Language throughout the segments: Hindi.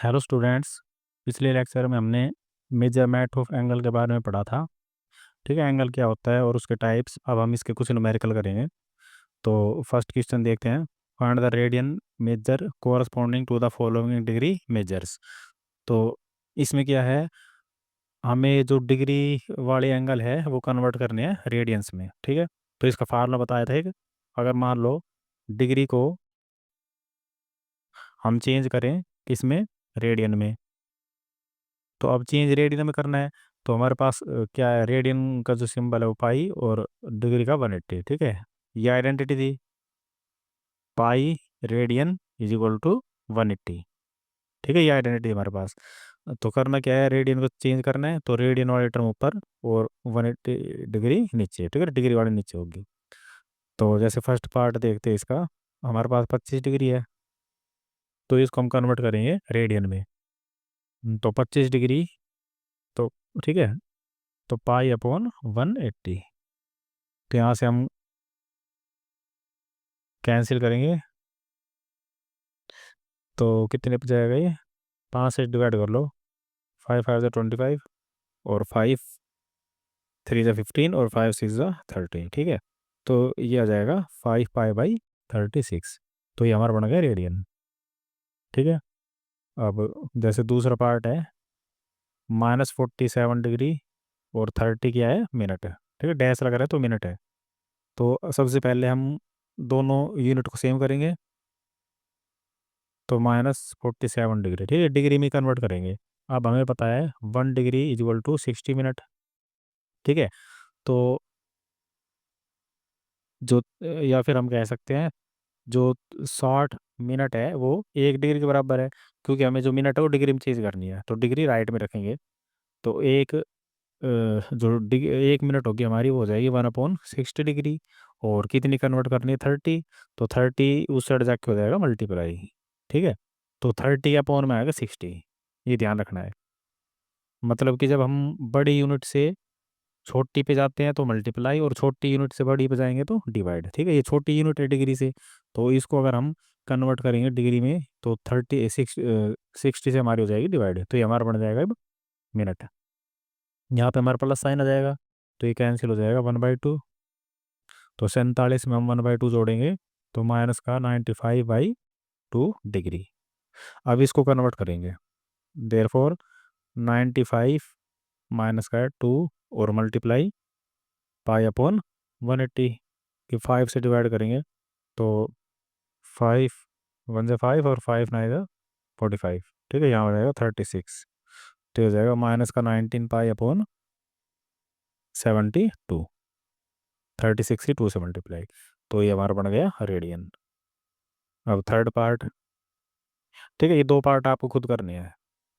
Hello students. पिछले लेक्चर में हमने मेजरमेंट ऑफ एंगल के बारे में पढ़ा था। ठीक है, एंगल क्या होता है और उसके टाइप्स। अब हम इसके कुछ न्यूमेरिकल करेंगे। तो फर्स्ट क्वेश्चन देखते हैं। Find the radian measure corresponding to the following degree measures. तो इसमें क्या है, हमें जो डिग्री वाले एंगल है वो कन्वर्ट करने हैं रेडियंस में। ठीक है, तो इसका फार्मूला बताया था एक। अगर मान लो डिग्री को हम चेंज करें किसमें, रेडियन में। तो अब चेंज रेडियन में करना है। तो हमारे पास क्या है, रेडियन का जो सिंबल है वो पाई और डिग्री का 180। ठीक है, ये आइडेंटिटी थी, pi radian is equal to 180। ठीक है, ये आइडेंटिटी हमारे पास। तो करना क्या है, रेडियन को चेंज करना है। तो रेडियन वाले टर्म ऊपर और 180 डिग्री नीचे। ठीक है, डिग्री वाले नीचे होगी। तो जैसे फर्स्ट पार्ट देखते हैं इसका, हमारे पास 25 डिग्री है। तो इसको हम कन्वर्ट करेंगे रेडियन में। तो 25 डिग्री, तो ठीक है, तो पाई अपॉन 180। तो यहाँ से हम कैंसिल करेंगे। तो कितने पे जाएगा ये, 5 से डिवाइड कर लो। 5 5 ज़ा 25, और 5 3 ज़ा 15, और 5 6 ज़ा 30। ठीक है, तो ये आ जाएगा 5 पाई/36। तो ये हमारा बन गया रेडियन। ठीक है, अब जैसे दूसरा पार्ट है, -47 डिग्री और 30 क्या है, मिनट है। ठीक है, डैश लगा रहा है तो मिनट है। तो सबसे पहले हम दोनों यूनिट को सेम करेंगे। तो -47 डिग्री, ठीक है, डिग्री में कन्वर्ट करेंगे। अब हमें पता है 1 degree is equal to 60 minute. ठीक है, तो जो या फिर हम कह सकते हैं जो 60 मिनट है वो 1 डिग्री के बराबर है। क्योंकि हमें जो मिनट है वो डिग्री में चेंज करनी है, तो डिग्री राइट में रखेंगे। तो जो 1 मिनट होगी हमारी, वो हो जाएगी 1/60 डिग्री। और कितनी कन्वर्ट करनी है, 30। तो 30 उस साइड जाके हो जाएगा मल्टीप्लाई। ठीक है, तो 30 अपॉन में आएगा 60। ये ध्यान रखना है। मतलब कि जब हम बड़ी यूनिट से छोटी पे जाते हैं तो मल्टीप्लाई, और छोटी यूनिट से बड़ी पे जाएंगे तो डिवाइड। ठीक है, ये छोटी यूनिट है डिग्री से। तो इसको अगर हम कन्वर्ट करेंगे डिग्री में, तो 60 से हमारी हो जाएगी डिवाइड। तो ये हमारा बन जाएगा अब मिनट। यहाँ पे हमारे प्लस साइन आ जाएगा, तो ये कैंसिल हो जाएगा 1/2। तो 47 में हम 1/2 जोड़ेंगे, तो माइनस का 95/2 डिग्री। अब इसको कन्वर्ट करेंगे। देयरफॉर 95 माइनस का 2 और मल्टीप्लाई पाई अपॉन 180 कि 5 से डिवाइड करेंगे। तो 5 1 ज़ा 5 और 5 9 ज़ा 45। ठीक है, यहाँ हो जाएगा 36। तो हो जाएगा माइनस का 19 पाई अपॉन 72। 36 की 2 से मल्टीप्लाई। तो ये हमारा बन गया रेडियन। अब थर्ड पार्ट। ठीक है, ये दो पार्ट आपको खुद करने हैं।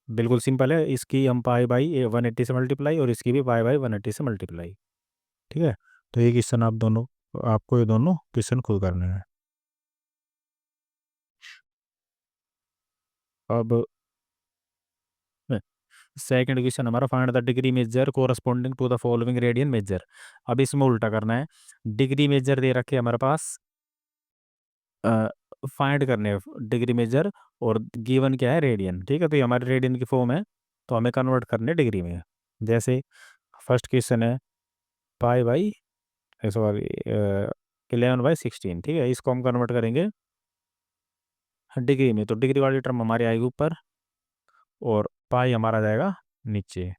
बिल्कुल सिंपल है। इसकी हम पाई/180 से मल्टीप्लाई, और इसकी भी पाई/180 से मल्टीप्लाई। ठीक है, तो ये क्वेश्चन आपको ये दोनों क्वेश्चन खुद करने हैं। अब सेकंड क्वेश्चन हमारा, find the degree measure corresponding to the following radian measure. अब इसमें उल्टा करना है। डिग्री मेजर दे रखे हमारे पास, फाइंड करने हैं डिग्री मेजर, और गिवन क्या है, रेडियन। ठीक है, तो ये हमारे रेडियन की फॉर्म है। तो हमें कन्वर्ट करने डिग्री में। जैसे फर्स्ट क्वेश्चन है पाई/, सॉरी, 11/16। ठीक है, इसको हम कन्वर्ट करेंगे डिग्री में। तो डिग्री वाली टर्म हमारी आएगी ऊपर, और पाई हमारा जाएगा नीचे।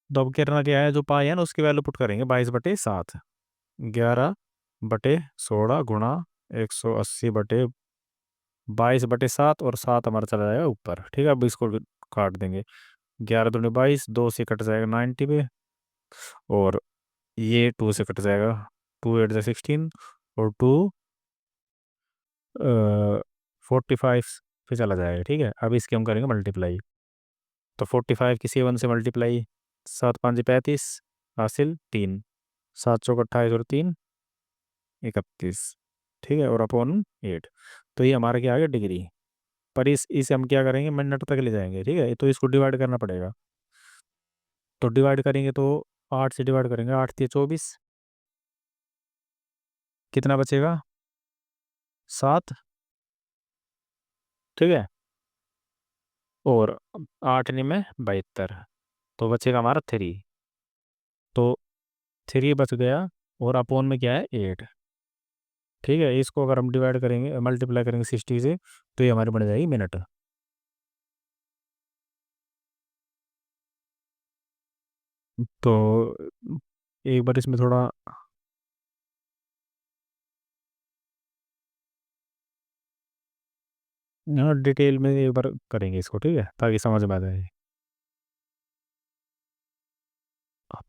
तो अब करना क्या है, जो पाई है ना उसकी वैल्यू पुट करेंगे, 22/7। 11/16 गुणा 180/22/7, और 7 हमारा चला जाएगा ऊपर। ठीक है, अब इसको भी काट देंगे। 11 दूनी 22, 2 से कट जाएगा 90 पे, और ये 2 से कट जाएगा। 2 8 ज़ा 16, और 2 45 पे चला जाएगा। ठीक है, अब इसकी हम करेंगे मल्टीप्लाई। तो 45 की 7 से मल्टीप्लाई, 7 5 35, हासिल 3, 7 चौक 28, और 3 31। ठीक है, और अपॉन 8। तो ये हमारा क्या आ गया, डिग्री। पर इसे हम क्या करेंगे, मिनट तक ले जाएंगे। ठीक है, तो इसको डिवाइड करना पड़ेगा। तो डिवाइड करेंगे तो 8 से डिवाइड करेंगे, 8 3 24। कितना बचेगा, 7। ठीक है, और 8 में 72, तो बचेगा हमारा 3। तो 3 बच गया, और अपोन में क्या है 8। ठीक है, इसको अगर हम डिवाइड करेंगे, मल्टीप्लाई करेंगे 60 से, तो ये हमारी बन जाएगी मिनट। तो एक बार इसमें थोड़ा डिटेल में एक बार करेंगे इसको, ठीक है, ताकि समझ में आ जाए।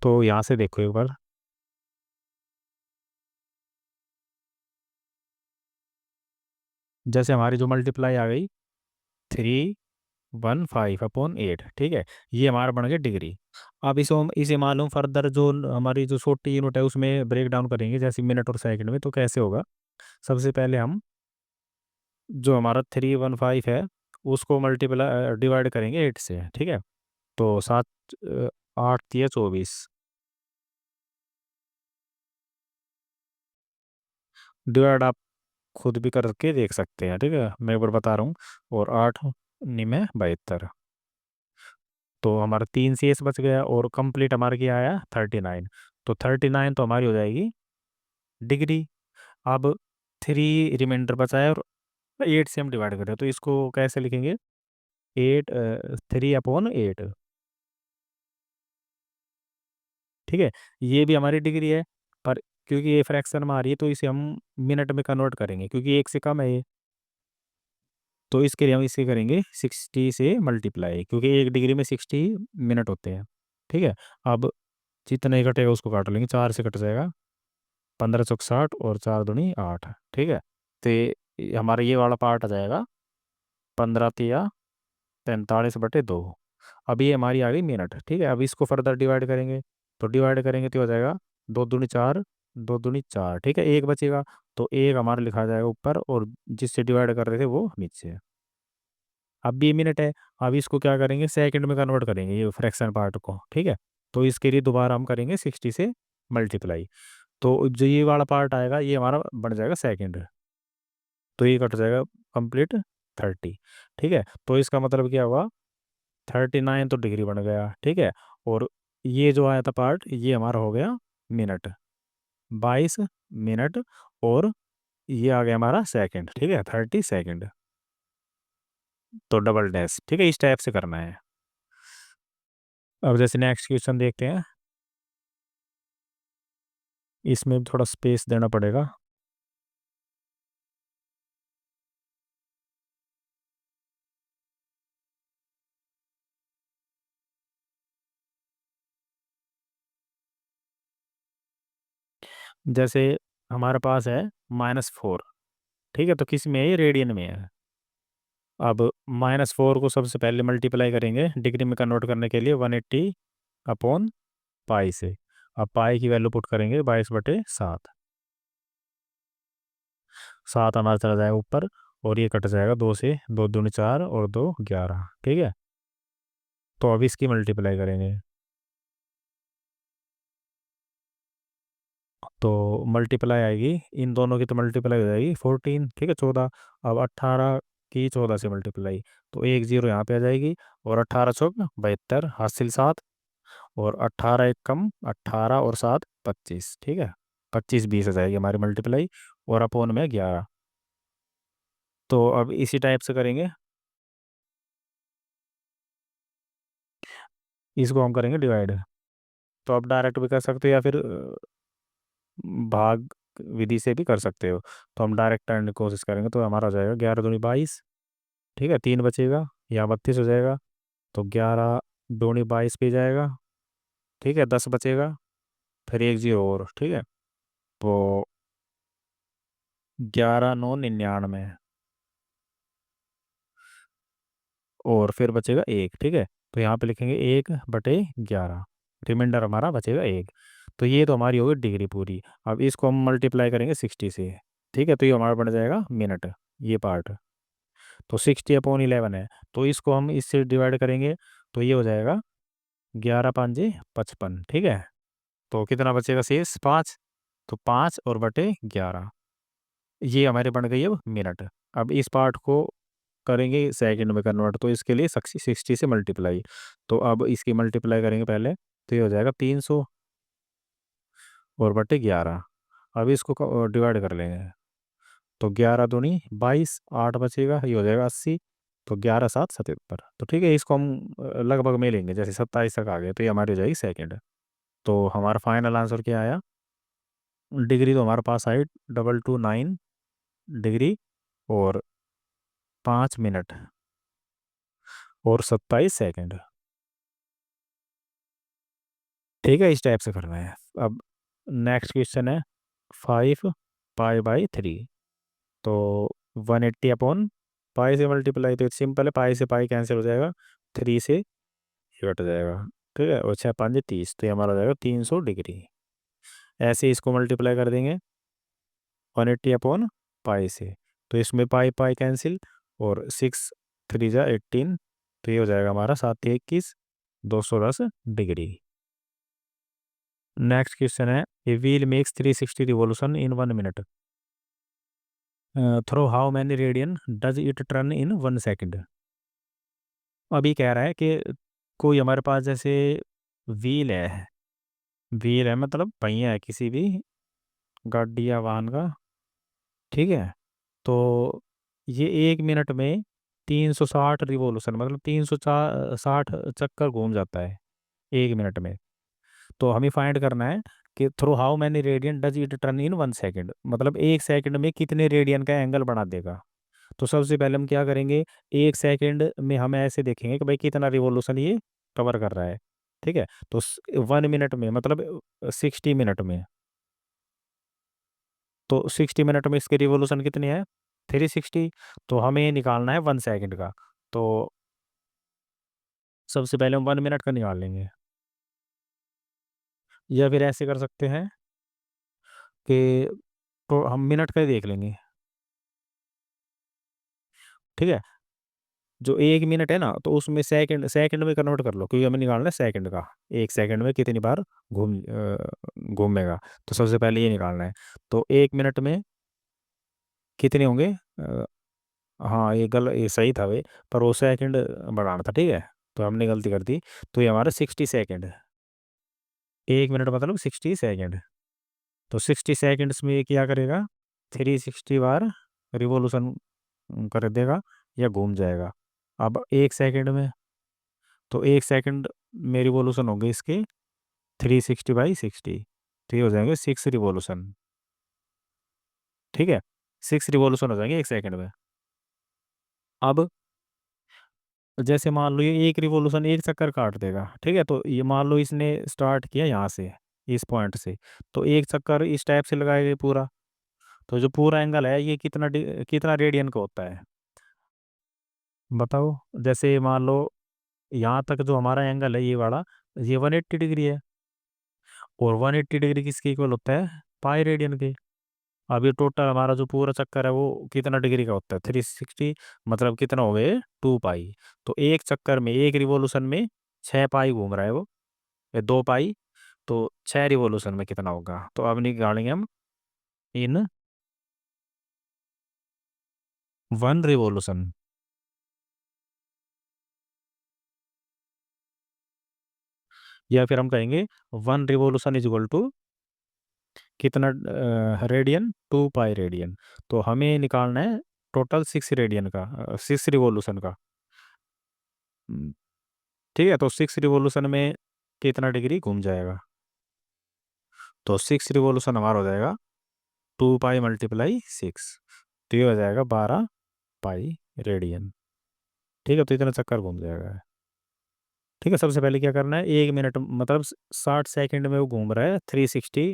तो यहाँ से देखो एक बार। जैसे हमारी जो मल्टीप्लाई आ गई 315/8, ठीक है, ये हमारा बन गया डिग्री। अब इसको इसे मालूम फर्दर जो हमारी जो छोटी यूनिट है उसमें ब्रेक डाउन करेंगे, जैसे मिनट और सेकंड में, तो कैसे होगा। सबसे पहले हम जो हमारा 315 है उसको मल्टीप्लाई डिवाइड करेंगे 8 से, ठीक है। तो 7 8 या 24 डिवाइड आप खुद भी करके देख सकते हैं, ठीक है, मैं एक बार बता रहा हूँ। और 8 में 72, तो हमारा 3 CS बच गया, और कंप्लीट हमारा क्या आया 39। तो 39 तो हमारी हो जाएगी डिग्री। अब 3 रिमाइंडर बचा है, और 8 से हम डिवाइड करें, तो इसको कैसे लिखेंगे। 8 3/8, ठीक है। ये भी हमारी डिग्री है, पर क्योंकि ये फ्रैक्शन में आ रही है तो इसे हम मिनट में कन्वर्ट करेंगे, क्योंकि 1 से कम है ये। तो इसके लिए हम इसे करेंगे 60 से मल्टीप्लाई, क्योंकि 1 डिग्री में 60 मिनट होते हैं, ठीक है। अब जितना ही कटेगा उसको काट लेंगे, 4 से कट जाएगा। 15×4 = 60, और 4×2 = 8, ठीक है। तो हमारा ये वाला पार्ट आ जाएगा 15×43 = 2। अब ये हमारी आ गई मिनट, ठीक है। अब इसको फर्दर डिवाइड करेंगे, तो डिवाइड करेंगे तो हो जाएगा 2×2 = 4, 2×2 = 4, ठीक है, एक बचेगा। तो एक हमारा लिखा जाएगा ऊपर, और जिससे डिवाइड कर रहे थे वो नीचे। अब भी मिनट है। अब इसको क्या करेंगे, सेकंड में कन्वर्ट करेंगे ये फ्रैक्शन पार्ट को, ठीक है। तो इसके लिए दोबारा हम करेंगे 60 से मल्टीप्लाई। तो जो ये वाला पार्ट आएगा ये हमारा बन जाएगा सेकंड। तो ये कट जाएगा कंप्लीट 30, ठीक है। तो इसका मतलब क्या हुआ, 39 तो डिग्री बन गया, ठीक है। और ये जो आया था पार्ट ये हमारा हो गया मिनट, 22 मिनट। और ये आ गया हमारा सेकंड, ठीक है, 30 सेकंड। तो डबल डैश, ठीक है, इस टाइप से करना है। अब जैसे नेक्स्ट क्वेश्चन देखते हैं। इसमें भी थोड़ा स्पेस देना पड़ेगा। जैसे हमारे पास है -4, ठीक है, तो किस में है, ये रेडियन में है। अब -4 को सबसे पहले मल्टीप्लाई करेंगे डिग्री में कन्वर्ट करने के लिए 180/पाई से। अब पाई की वैल्यू पुट करेंगे 22/7। 7 हमारा चला जाएगा ऊपर, और ये कट जाएगा 2 से, 2×2 = 4, और 2 = 11, ठीक है। तो अब इसकी मल्टीप्लाई करेंगे, तो मल्टीप्लाई आएगी इन दोनों की, तो मल्टीप्लाई हो जाएगी 14, ठीक है, 14। अब 18 की 14 से मल्टीप्लाई, तो एक जीरो यहाँ पे आ जाएगी। और 18×4 = 72, हासिल 7। और 18 एक कम 18, और 7 25, ठीक है। 25 20 आ जाएगी हमारी मल्टीप्लाई, और अपोन में 11। तो अब इसी टाइप से करेंगे, इसको हम करेंगे डिवाइड। तो आप डायरेक्ट भी कर सकते हो, या फिर भाग विधि से भी कर सकते हो। तो हम डायरेक्ट करने की कोशिश करेंगे, तो हमारा हो जाएगा 11×2 = 22, ठीक है, 3 बचेगा, या 32 हो जाएगा। तो 11×2 = 22 पे जाएगा, ठीक है, 10 बचेगा, फिर एक जीरो और, ठीक है। तो 11×9 = 99, और फिर बचेगा एक, ठीक है। तो यहाँ पे लिखेंगे 1/11, रिमाइंडर हमारा बचेगा एक। तो ये तो हमारी होगी डिग्री पूरी। अब इसको हम मल्टीप्लाई करेंगे 60 से, ठीक है, तो ये हमारा बन जाएगा मिनट, ये पार्ट। तो 60/11 है, तो इसको हम इससे डिवाइड करेंगे, तो ये हो जाएगा 11×5 = 55, ठीक है। तो कितना बचेगा शेष, 5। तो 5 और बटे 11, ये हमारे बन गई अब मिनट। अब इस पार्ट को करेंगे सेकंड में कन्वर्ट, तो इसके लिए 60 से मल्टीप्लाई। तो अब इसकी मल्टीप्लाई करेंगे पहले, तो ये हो जाएगा 300 और बटे 11। अब इसको डिवाइड कर लेंगे, तो 11 दूनी 22, 8 बचेगा, ये हो जाएगा 80। तो 11 7 77। तो ठीक है, इसको हम लगभग में लेंगे, जैसे 27 तक आ गए तो ये हमारी हो जाएगी सेकंड। तो हमारा फाइनल आंसर क्या आया? डिग्री तो हमारे पास आई 229 डिग्री और 5 मिनट और 27 सेकंड। ठीक है, इस टाइप से करना है। अब नेक्स्ट क्वेश्चन है 5 पाई/3। तो 180 अपॉन पाई से मल्टीप्लाई, तो सिंपल है, पाई से पाई कैंसिल हो जाएगा, 3 से ये कट जाएगा। ठीक है, और 6×5 = 30, तो ये हमारा हो जाएगा 300 डिग्री। ऐसे इसको मल्टीप्लाई कर देंगे 180 अपॉन पाई से, तो इसमें पाई पाई कैंसिल, और 6×3 = 18, तो ये हो जाएगा हमारा 7×3 = 21, 210 डिग्री। नेक्स्ट क्वेश्चन है, a wheel makes 360 revolution in 1 minute, throw how many radian does it turn in 1 second. अभी कह रहा है कि कोई हमारे पास जैसे व्हील है, व्हील है मतलब पहिया है किसी भी गाड़ी या वाहन का। ठीक है, तो ये 1 मिनट में 360 रिवॉल्यूशन मतलब 360 चक्कर घूम जाता है 1 मिनट में। तो हमें फाइंड करना है कि through how many radian does it turn in 1 second, मतलब 1 सेकंड में कितने रेडियन का एंगल बना देगा। तो सबसे पहले हम क्या करेंगे, 1 सेकंड में हम ऐसे देखेंगे कि भाई कितना रिवॉल्यूशन ये कवर कर रहा है। ठीक है, तो 1 मिनट में मतलब 60 मिनट में, तो 60 मिनट में इसके रिवॉल्यूशन कितनी है, 360। तो हमें निकालना है 1 सेकंड का। तो सबसे पहले हम 1 मिनट का निकाल लेंगे, या फिर ऐसे कर सकते हैं कि तो हम मिनट का ही देख लेंगे। ठीक है, जो 1 मिनट है ना, तो उसमें सेकंड सेकंड में कन्वर्ट कर लो, क्योंकि हमें निकालना है सेकंड का, 1 सेकंड में कितनी बार घूमेगा। तो सबसे पहले ये निकालना है, तो 1 मिनट में कितने होंगे। हाँ, ये सही था वे, पर वो सेकंड बढ़ाना था। ठीक है, तो हमने गलती कर दी। तो ये हमारा 60 सेकंड, 1 मिनट मतलब 60 सेकंड। तो 60 सेकंड्स में ये क्या करेगा, 360 बार रिवॉल्यूशन कर देगा या घूम जाएगा। अब 1 सेकंड में, तो 1 सेकंड में रिवॉल्यूशन होंगे इसके 360/60, तो ये हो जाएंगे 6 रिवॉल्यूशन। ठीक है, 6 रिवॉल्यूशन हो जाएंगे 1 सेकंड में। अब जैसे मान लो ये एक रिवॉल्यूशन एक चक्कर काट देगा। ठीक है, तो ये मान लो इसने स्टार्ट किया यहाँ से, इस पॉइंट से, तो एक चक्कर इस टाइप से लगाएगा पूरा। तो जो पूरा एंगल है ये कितना रेडियन का होता है, बताओ। जैसे मान लो यहाँ तक जो हमारा एंगल है ये वाला, ये 180 डिग्री है, और 180 डिग्री किसके इक्वल होता है, पाई रेडियन के। अब ये टोटल हमारा जो पूरा चक्कर है वो कितना डिग्री का होता है, 360, मतलब कितना हो गए 2 पाई। तो एक चक्कर में एक रिवॉल्यूशन में 6 पाई घूम रहा है वो, या 2 पाई। तो 6 रिवॉल्यूशन में कितना होगा, तो अब निकालेंगे हम इन 1 रिवॉल्यूशन। या फिर हम कहेंगे 1 रिवॉल्यूशन = कितना रेडियन, 2 पाई रेडियन। तो हमें निकालना है टोटल 6 रेडियन का, 6 रिवॉल्यूशन का। हम्म, ठीक है, तो 6 रिवॉल्यूशन में कितना डिग्री घूम जाएगा, तो 6 रिवॉल्यूशन हमारा हो जाएगा 2 पाई × 6, तो ये हो जाएगा 12 पाई रेडियन। ठीक है, तो इतना चक्कर घूम जाएगा। ठीक है, सबसे पहले क्या करना है, 1 मिनट मतलब 60 सेकंड में वो घूम रहा है 360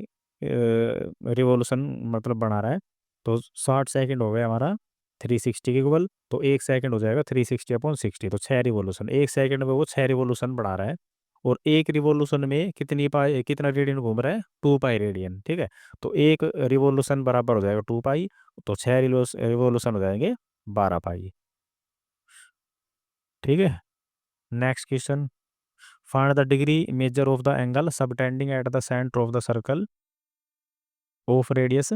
रिवॉल्यूशन मतलब बना रहा है। तो 60 सेकंड हो गया हमारा 360 के इक्वल, तो 1 सेकंड हो जाएगा 360/60, तो 6 रिवॉल्यूशन, 1 सेकंड में वो 6 रिवॉल्यूशन बढ़ा रहा है। और एक रिवॉल्यूशन में कितना रेडियन घूम रहा है, 2 पाई रेडियन। ठीक है, तो एक रिवॉल्यूशन बराबर हो जाएगा 2 पाई, तो 6 रिवॉल्यूशन हो जाएंगे 12 पाई। ठीक है, next question, find the degree measure of the angle subtending at the centre of the circle of radius.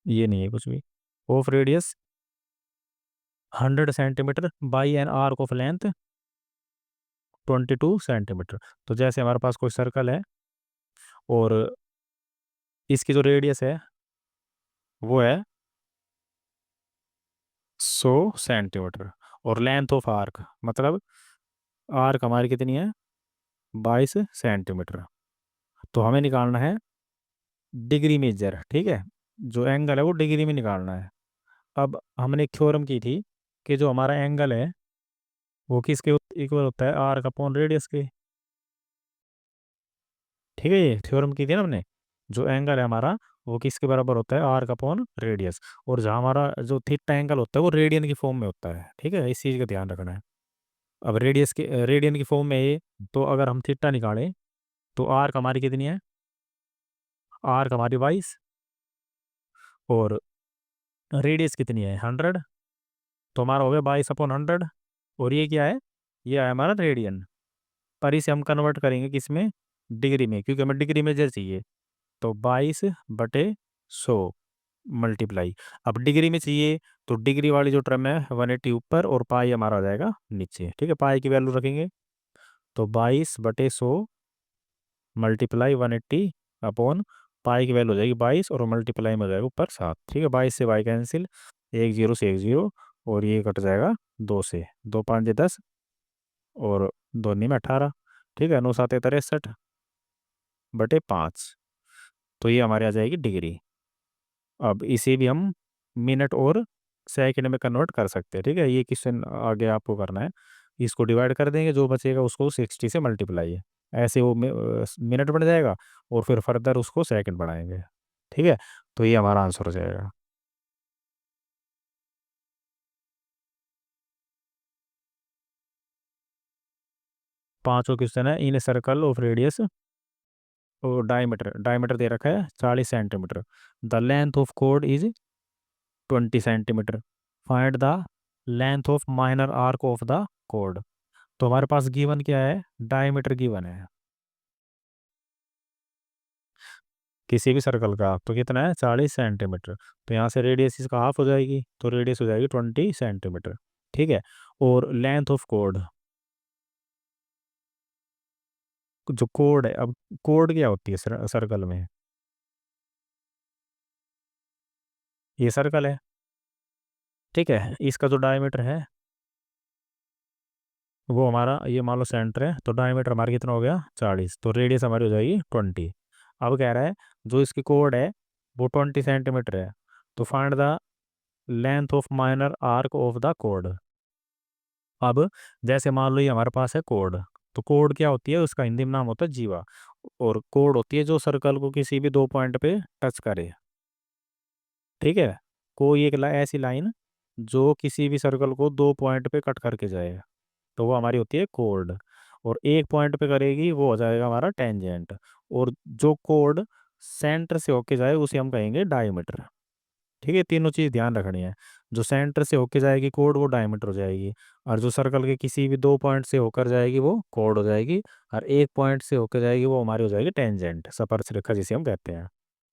ये नहीं है कुछ भी, of radius 100 centimetre by an arc of length 22 centimetre. तो जैसे हमारे पास कोई सर्कल है और इसकी जो रेडियस है वो है 100 सेंटीमीटर, और लेंथ ऑफ आर्क मतलब आर्क हमारी कितनी है, 22 सेंटीमीटर। तो हमें निकालना है डिग्री मेजर, ठीक है, जो एंगल है वो डिग्री में निकालना है। अब हमने एक थ्योरम की थी कि जो हमारा एंगल है वो किसके इक्वल होता है, आर्क अपॉन रेडियस के। ठीक है, ये थ्योरम की थी ना हमने, जो एंगल है हमारा वो किसके बराबर होता है, आर्क अपॉन रेडियस। और जहाँ हमारा जो थीटा एंगल होता है वो रेडियन की फॉर्म में होता है, ठीक है, इस चीज़ का ध्यान रखना है। अब रेडियस के रेडियन की फॉर्म में ये, तो अगर हम थीटा निकालें तो आर्क हमारी कितनी है, आर्क हमारी 22, और रेडियस कितनी है 100, तो हमारा हो गया 22/100। और ये क्या है, ये है हमारा रेडियन। पर इसे हम कन्वर्ट करेंगे किस में, डिग्री में, क्योंकि हमें डिग्री मेजर चाहिए। तो 22/100 मल्टीप्लाई, अब डिग्री में चाहिए तो डिग्री वाली जो टर्म है 180 ऊपर और पाई हमारा हो जाएगा नीचे, ठीक है, पाई की वैल्यू रखेंगे। तो 22/100 मल्टीप्लाई 180 अपॉन पाई की वैल्यू हो जाएगी 22, और मल्टीप्लाई में हो जाएगा ऊपर 7, ठीक है, 22 से 22 कैंसिल, एक जीरो से एक जीरो, और ये कट जाएगा 2 से, 2×5 = 10, और दोनों में 18, ठीक है, 9×7 = 63/5। तो ये हमारे आ जाएगी डिग्री। अब इसे भी हम मिनट और सेकंड में कन्वर्ट कर सकते हैं, ठीक है, ये क्वेश्चन आगे आपको करना है। इसको डिवाइड कर देंगे, जो बचेगा उसको 60 से मल्टीप्लाई है, ऐसे वो मिनट बन जाएगा, और फिर फर्दर उसको सेकंड बढ़ाएंगे, ठीक है। तो ये हमारा आंसर हो जाएगा। पांचों क्वेश्चन है, इन सर्कल ऑफ रेडियस और डायमीटर, डायमीटर दे रखा है 40 centimetre, the length of code is 20 centimetre, find the length of minor arc of the code. तो हमारे पास गिवन क्या है, डायमीटर गिवन है किसी भी सर्कल का, तो कितना है 40 सेंटीमीटर। तो यहाँ से रेडियस इसका हाफ हो जाएगी, तो रेडियस हो जाएगी 20 सेंटीमीटर, ठीक है। और लेंथ ऑफ कोड, जो कोड है, अब कोड क्या होती है सर्कल में, ये सर्कल है, ठीक है, इसका जो डायमीटर है वो हमारा, ये मान लो सेंटर है, तो डायमीटर हमारा कितना हो गया 40, तो रेडियस हमारी हो जाएगी 20। अब कह रहा है जो इसकी कोड है वो 20 सेंटीमीटर है, तो find the length of minor arc of the code. अब जैसे मान लो ये हमारे पास है कोड, तो कोड क्या होती है, उसका हिंदी में नाम होता है जीवा, और कोड होती है जो सर्कल को किसी भी दो पॉइंट पे टच करे, ठीक है, कोई एक ऐसी लाइन जो किसी भी सर्कल को दो पॉइंट पे कट करके जाए, तो वो हमारी होती है कोड। और एक पॉइंट पे करेगी वो हो जाएगा हमारा टेंजेंट, और जो कोड सेंटर से होके जाए उसे हम कहेंगे डायमीटर, ठीक है, तीनों चीज़ ध्यान रखनी है। जो सेंटर से होके जाएगी कोड वो डायमीटर हो जाएगी, और जो सर्कल के किसी भी दो पॉइंट से होकर जाएगी वो कोड हो जाएगी, और एक पॉइंट से होकर जाएगी वो हमारी हो जाएगी टेंजेंट, स्पर्शरेखा जिसे हम कहते हैं,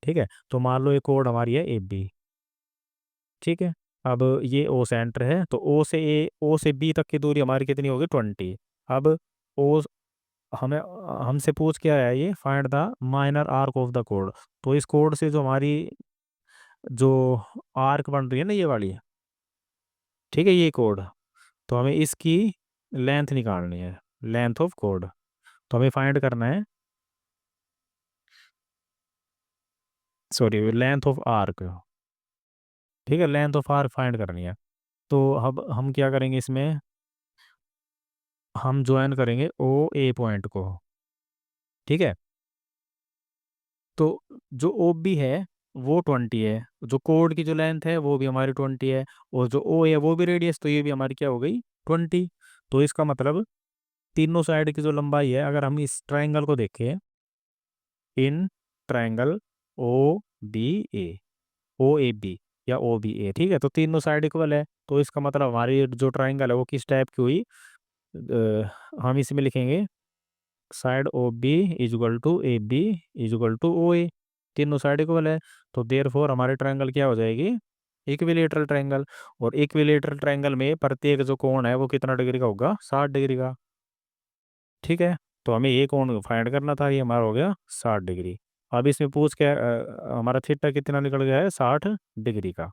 ठीक है। तो मान लो ये कोड हमारी है AB, ठीक है। अब ये O सेंटर है, तो O से B तक की दूरी हमारी कितनी होगी 20। अब O हमें हमसे पूछ क्या है, ये find the minor arc of the code. तो इस कोड से जो हमारी जो आर्क बन रही है ना ये वाली, ठीक है, ये कोड, तो हमें इसकी लेंथ निकालनी है, लेंथ ऑफ कोड। तो हमें फाइंड करना है, सॉरी, लेंथ ऑफ आर्क, ठीक है, लेंथ ऑफ आर्क फाइंड करनी है। तो अब हम क्या करेंगे इसमें, हम ज्वाइन करेंगे O A पॉइंट को, ठीक है। तो जो OB है वो 20 है, जो कोड की जो लेंथ है वो भी हमारी 20 है, और जो O है वो भी रेडियस, तो ये भी हमारी क्या हो गई 20। तो इसका मतलब तीनों साइड की जो लंबाई है, अगर हम इस ट्राइंगल को देखें, in triangle O B A, OAB या OBA, ठीक है, तो तीनों साइड इक्वल है, तो इसका मतलब हमारी जो ट्राइंगल है वो किस टाइप की हुई, हम इसमें लिखेंगे साइड OB = AB = OA, तीनों साइड इक्वल है, तो देयर फोर हमारी ट्राइंगल क्या हो जाएगी, इक्विलेटरल ट्रायंगल। और इक्विलेटरल ट्रायंगल में प्रत्येक जो कोण है वो कितना डिग्री का होगा, 60 डिग्री का। ठीक है, तो हमें ये कोण फाइंड करना था, ये हमारा हो गया 60 डिग्री। अब इसमें पूछ क्या हमारा थीटा कितना निकल गया है, 60 डिग्री का।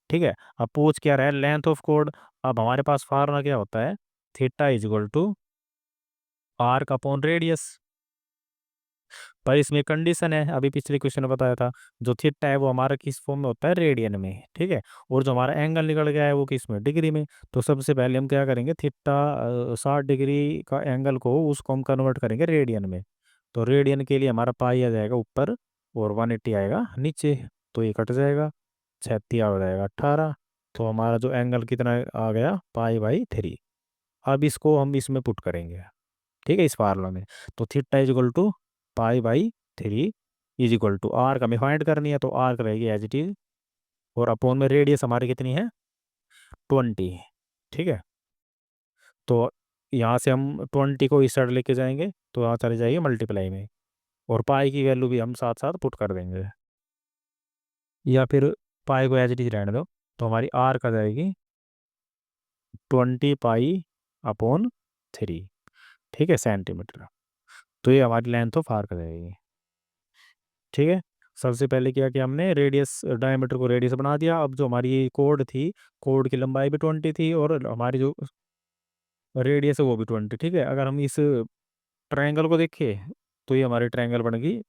ठीक है, अब पूछ क्या रहा है, लेंथ ऑफ कोड। अब हमारे पास फार्मूला क्या होता है, theta is equal to arc upon radius. पर इसमें कंडीशन है, अभी पिछले क्वेश्चन में बताया था, जो थीटा है वो हमारा किस फॉर्म में होता है, रेडियन में। ठीक है, और जो हमारा एंगल निकल गया है वो किस में, डिग्री में। तो सबसे पहले हम क्या करेंगे, थीटा 60 डिग्री का एंगल को उसको हम कन्वर्ट करेंगे रेडियन में। तो रेडियन के लिए हमारा पाई आ जाएगा ऊपर और 180 आएगा नीचे। तो ये कट जाएगा, 36 आ जाएगा 18। तो हमारा जो एंगल कितना आ गया, पाई/3। अब इसको हम इसमें पुट करेंगे, ठीक है, इस फार्मूला में। तो थीटा इज इक्वल टू पाई/3 इज इक्वल टू आर्क हमें फाइंड करनी है, तो आर्क रहेगी एज इट इज। और अपोन में रेडियस हमारी कितनी है, 20। ठीक है, तो यहाँ से हम 20 को इस साइड लेके जाएंगे तो यहाँ चले जाएगी मल्टीप्लाई में। और पाई की वैल्यू भी हम साथ साथ पुट कर देंगे, या फिर पाई को एज इट इज रहने दो। तो हमारी आर्क आ जाएगी 20 पाई/3। ठीक है, सेंटीमीटर। तो ये हमारी लेंथ ऑफ आर्क आ जाएगी। ठीक है, सबसे पहले क्या किया हमने, रेडियस डायमीटर को रेडियस बना दिया। अब जो हमारी कोड थी, कोड की लंबाई भी 20 थी और हमारी जो रेडियस है वो भी 20। ठीक है, अगर हम इस ट्रायंगल को देखें तो ये हमारी ट्रायंगल बन गई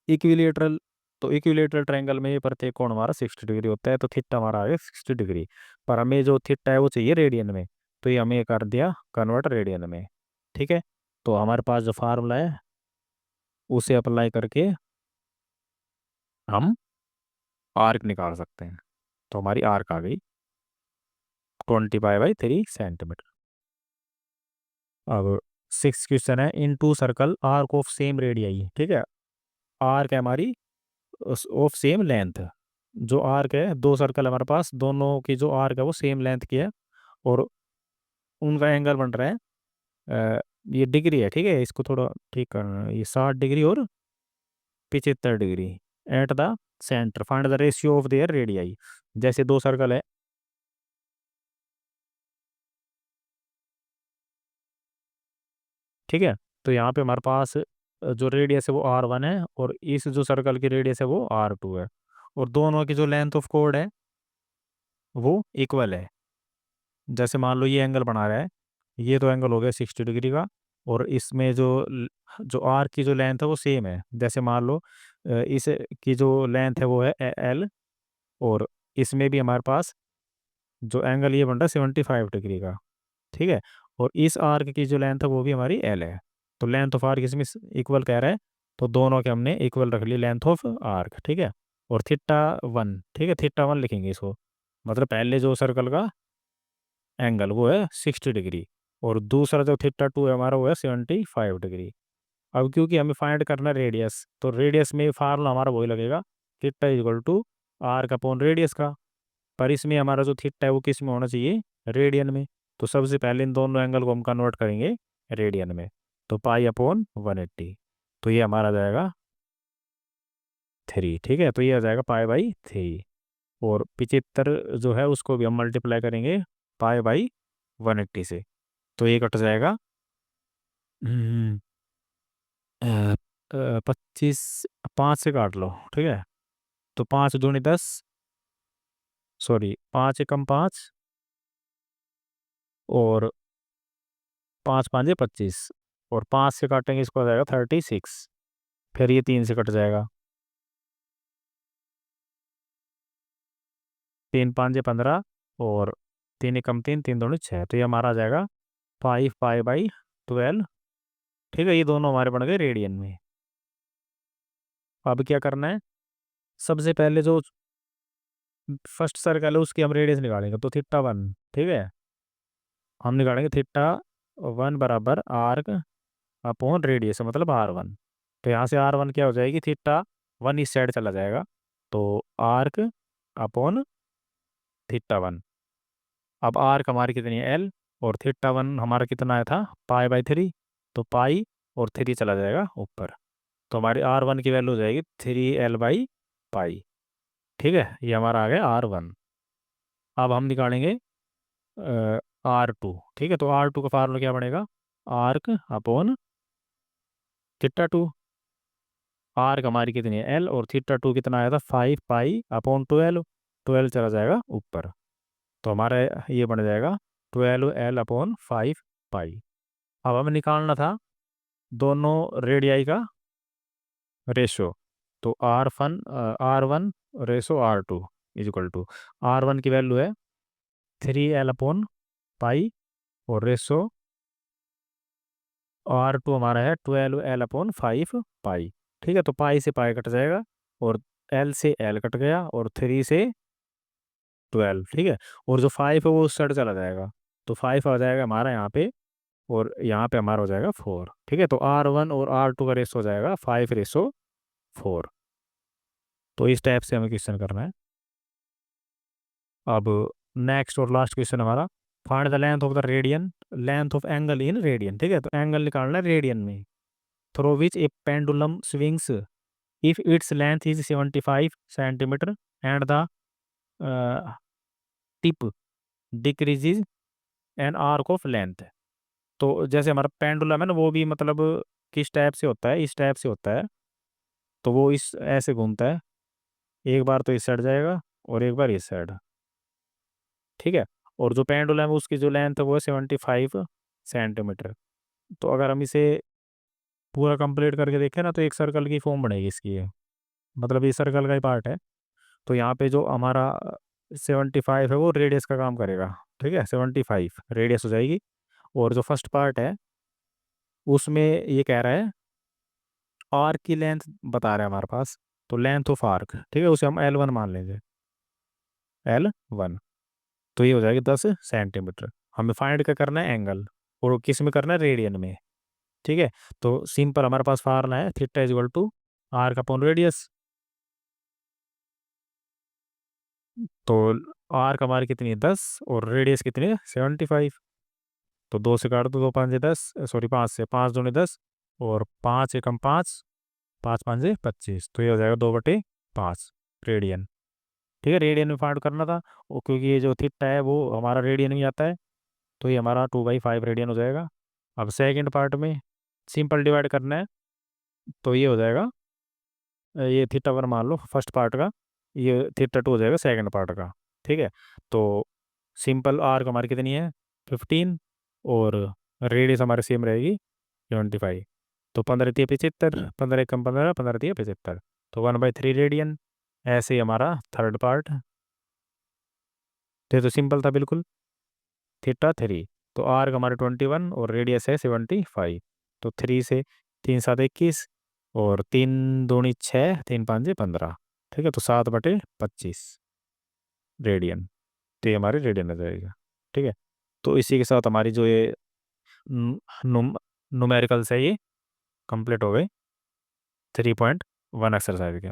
इक्विलेटरल। तो इक्विलेटरल ट्रायंगल में प्रत्येक कोण हमारा 60 डिग्री होता है, तो थीटा हमारा आ गया 60 डिग्री। पर हमें जो थीटा है वो चाहिए रेडियन में, तो ये हमें कर दिया कन्वर्ट रेडियन में। ठीक है, तो हमारे पास जो फार्मूला है उसे अप्लाई करके हम आर्क निकाल सकते हैं। तो हमारी आर्क आ गई 20 पाई/3 सेंटीमीटर। अब 6 क्वेश्चन है, in two circle arc of same radii. ठीक है, आर्क है हमारी ऑफ सेम लेंथ। जो आर्क है, दो सर्कल हमारे पास, दोनों की जो आर्क है वो सेम लेंथ की है। और उनका एंगल बन रहा है ये डिग्री है। ठीक है, इसको थोड़ा ठीक करना है, ये 60 डिग्री और 75 degree at the centre. Find the ratio of their radii. जैसे दो सर्कल है, ठीक है, तो यहाँ पे हमारे पास जो रेडियस है वो R1 है और इस जो सर्कल की रेडियस है वो R2 है। और दोनों की जो लेंथ ऑफ कोड है वो इक्वल है। जैसे मान लो ये एंगल बना रहा है, ये तो एंगल हो गया 60 डिग्री का। और इसमें जो आर की जो लेंथ है वो सेम है। जैसे मान लो इस की जो लेंथ है वो है L। और इसमें भी हमारे पास जो एंगल ये बन रहा है 75 डिग्री का। ठीक है, और इस आर्क की जो लेंथ है वो भी हमारी L है। तो लेंथ ऑफ आर्क इसमें इक्वल कह रहा है, तो दोनों के हमने इक्वल रख ली लेंथ ऑफ आर्क। ठीक है, और थीटा 1, ठीक है, थीटा 1 लिखेंगे इसको। मतलब पहले जो सर्कल का एंगल वो है 60 डिग्री, और दूसरा जो थीटा 2 है हमारा वो है 75 डिग्री। अब क्योंकि हमें फाइंड करना है रेडियस, तो रेडियस में फार्मूला हमारा वही लगेगा, theta equal to arc upon radius का। पर इसमें हमारा जो थीटा है वो किस में होना चाहिए, रेडियन में। तो सबसे पहले इन दोनों एंगल को हम कन्वर्ट करेंगे रेडियन में। तो पाई/180। तो ये हमारा आ जाएगा 3। ठीक है, तो ये आ जाएगा पाई/3। और 75 जो है उसको भी हम मल्टीप्लाई करेंगे पाई/180 से। तो ये कट जाएगा 25, 5 से काट लो। ठीक है, तो 5 दूनी 10, सॉरी 5 एकम 5, और 5 5 25। और 5 से काटेंगे इसको आ जाएगा 36। फिर ये 3 से कट जाएगा, 3 5 15। और 3 एकम 3, 3 दूनी 6। तो ये हमारा आ जाएगा 5 पाई/12। ठीक है, ये दोनों हमारे बन गए रेडियन में। अब क्या करना है, सबसे पहले जो फर्स्ट सर्कल है उसकी हम रेडियस निकालेंगे, तो थीटा 1। ठीक है, हम निकालेंगे थीटा 1 बराबर आर्क अपॉन रेडियस, मतलब R1। तो यहाँ से R1 क्या हो जाएगी, थीटा 1 इस साइड चला जाएगा, तो आर्क अपॉन थीटा 1। अब आर्क हमारी कितनी है, L। और थीटा 1 हमारा कितना आया था, पाई/3। तो पाई और 3 चला जाएगा ऊपर। तो हमारी R1 की वैल्यू हो जाएगी 3L/पाई। ठीक है, ये हमारा आ गया R1। अब हम निकालेंगे R2। ठीक है, तो R2 का फार्मूला क्या बनेगा? Arc upon theta 2। आर्क हमारी कितनी है? L, और थीटा 2 कितना आया था? 5 पाई अपॉन 12। 12 चला जाएगा ऊपर, तो हमारा ये बन जाएगा 12L/5 पाई। अब हमें निकालना था दोनों रेडियाई का रेशो। तो R1 is equal to, R1 की वैल्यू है 3L/पाई, और रेशो R2 हमारा है 12L/5 पाई। ठीक है, तो पाई से पाई कट जाएगा, और L से L कट गया, और 3 से 12। ठीक है, और जो 5 है वो उस साइड चला जाएगा, तो 5 आ जाएगा हमारा यहाँ पे, और यहाँ पे हमारा हो जाएगा 4। ठीक है, तो R1 और R2 का रेशो हो जाएगा 5:4। तो इस टाइप से हमें क्वेश्चन करना है। अब नेक्स्ट और लास्ट क्वेश्चन हमारा, find the length of the radian, length of angle in radian. ठीक है, तो एंगल निकालना है रेडियन में, through which A pendulum swings if its length is 75 centimetre and the tip decreases an arc of length. तो जैसे हमारा पेंडुलम है ना, वो भी मतलब किस टाइप से होता है? इस टाइप से होता है। तो वो इस ऐसे घूमता है, एक बार तो इस साइड जाएगा और एक बार इस साइड। ठीक है, और जो पेंडुलम है उसकी जो लेंथ है वो है 75 सेंटीमीटर। तो अगर हम इसे पूरा कंप्लीट करके देखें ना, तो एक सर्कल की फॉर्म बनेगी इसकी ये, मतलब ये सर्कल का ही पार्ट है। तो यहाँ पे जो हमारा 75 है वो रेडियस का काम करेगा। ठीक है, 75 रेडियस हो जाएगी, और जो फर्स्ट पार्ट है उसमें ये कह रहा है आर्क की लेंथ बता रहा है हमारे पास, तो लेंथ ऑफ आर्क, ठीक है, उसे हम L1 मान लेंगे। L1, तो ये हो जाएगी 10 सेंटीमीटर। हमें फाइंड क्या करना है? एंगल, और किस में करना है? रेडियन में। ठीक है, तो सिंपल हमारे पास फार्मूला है theta is equal to arc upon radius. तो आर्क हमारी कितनी है? 10, और रेडियस कितनी है? 75। तो 2 से काट दो, 2×5 = 10, सॉरी 5 से 5 दूनी 10, और 5 × 5, 5×5 = 25, तो ये हो जाएगा 2/5 रेडियन। ठीक है, रेडियन में फाइंड करना था, वो क्योंकि ये जो थीटा है वो हमारा रेडियन में आता है, तो ये हमारा 2/5 रेडियन हो जाएगा। अब सेकंड पार्ट में सिंपल डिवाइड करना है, तो ये हो जाएगा ये थीटा 1 मान लो फर्स्ट पार्ट का, ये थीटा 2 हो जाएगा सेकंड पार्ट का। ठीक है, तो सिंपल आर्क हमारी कितनी है? 15, और रेडियस हमारी सेम रहेगी 25। तो 15×3 = 75, 15 × 15, 15×3 = 75, तो 1/3 रेडियन। ऐसे ही हमारा थर्ड पार्ट, ये तो सिंपल था बिल्कुल। थीटा 3, तो आर्क हमारे 21 और रेडियस है 75। तो 3 से 3×7 = 21, और 3×2 = 6, 3×5 = 15। ठीक है, तो 7/25 रेडियन, तो ये हमारी रेडियन आ जाएगा। ठीक है, तो इसी के साथ हमारी जो ये नुमेरिकल्स है ये कंप्लीट हो गए, 3.1 एक्सरसाइज के।